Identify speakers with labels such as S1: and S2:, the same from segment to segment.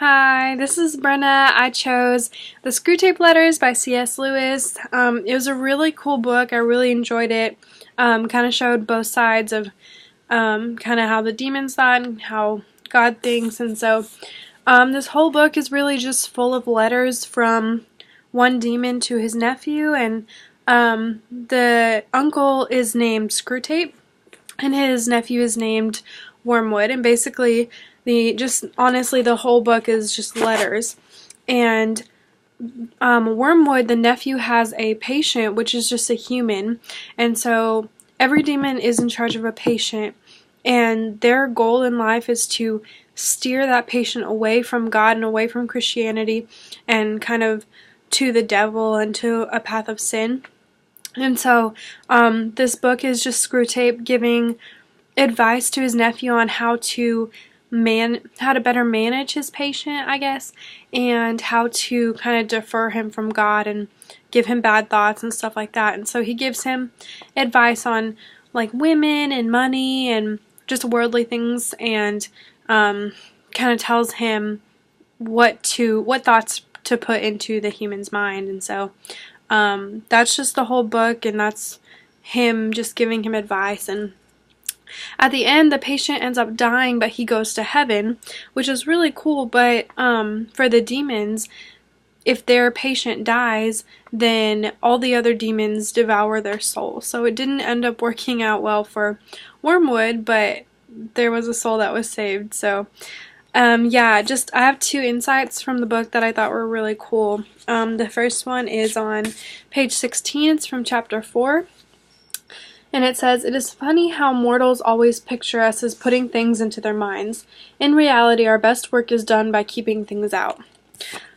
S1: Hi, this is Brenna. I chose the Screwtape Letters by C.S. Lewis. It was a really cool book. I really enjoyed it. Kind of showed both sides of kind of how the demons thought and how God thinks. And so this whole book is really just full of letters from one demon to his nephew. And the uncle is named Screwtape and his nephew is named Wormwood. And basically honestly, the whole book is just letters. And Wormwood, the nephew, has a patient, which is just a human. And so every demon is in charge of a patient. And their goal in life is to steer that patient away from God and away from Christianity and kind of to the devil and to a path of sin. And so this book is just Screwtape giving advice to his nephew on how to better manage his patient, I guess, and how to kind of defer him from God and give him bad thoughts and stuff like that. And so he gives him advice on like women and money and just worldly things, and kind of tells him what thoughts to put into the human's mind. And so that's just the whole book, and that's him just giving him advice. And at the end, the patient ends up dying, but he goes to heaven, which is really cool. But for the demons, if their patient dies, then all the other demons devour their soul. So it didn't end up working out well for Wormwood, but there was a soul that was saved. So yeah, I have two insights from the book that I thought were really cool. The first one is on page 16. It's from chapter 4. And it says, "It is funny how mortals always picture us as putting things into their minds. In reality, our best work is done by keeping things out."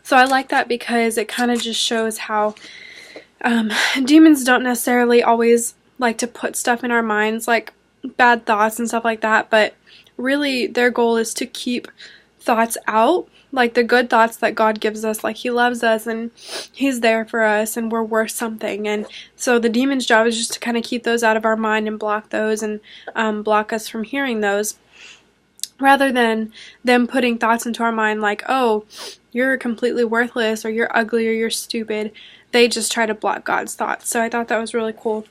S1: So I like that because it kind of just shows how demons don't necessarily always like to put stuff in our minds, like bad thoughts and stuff like that, but really their goal is to keep thoughts out, like the good thoughts that God gives us, like He loves us and He's there for us and we're worth something. And so the demon's job is just to kind of keep those out of our mind and block those and block us from hearing those, rather than them putting thoughts into our mind like, oh, you're completely worthless or you're ugly or you're stupid. They just try to block God's thoughts. So I thought that was really cool.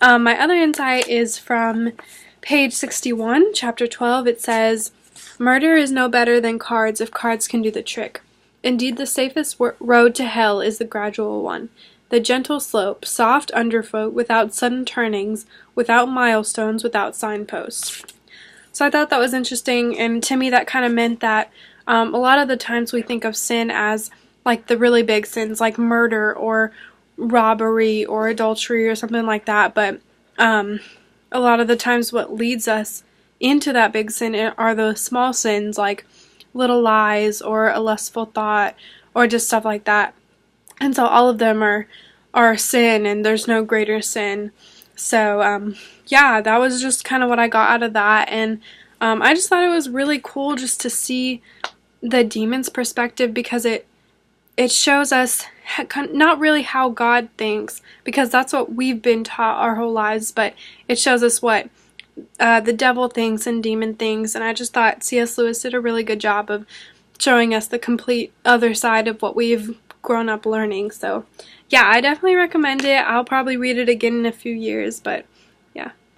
S1: My other insight is from page 61, chapter 12. It says, "Murder is no better than cards if cards can do the trick. Indeed, the safest road to hell is the gradual one, the gentle slope, soft underfoot, without sudden turnings, without milestones, without signposts." So I thought that was interesting, and to me that kind of meant that a lot of the times we think of sin as like the really big sins, like murder or robbery or adultery or something like that, but a lot of the times what leads us into that big sin are those small sins, like little lies or a lustful thought or just stuff like that. And so all of them are sin, and there's no greater sin. So yeah, that was just kind of what I got out of that. And I just thought it was really cool just to see the demon's perspective, because it shows us not really how God thinks, because that's what we've been taught our whole lives, but it shows us what the devil thinks and demon things. And I just thought C.S. Lewis did a really good job of showing us the complete other side of what we've grown up learning. So yeah, I definitely recommend it. I'll probably read it again in a few years, but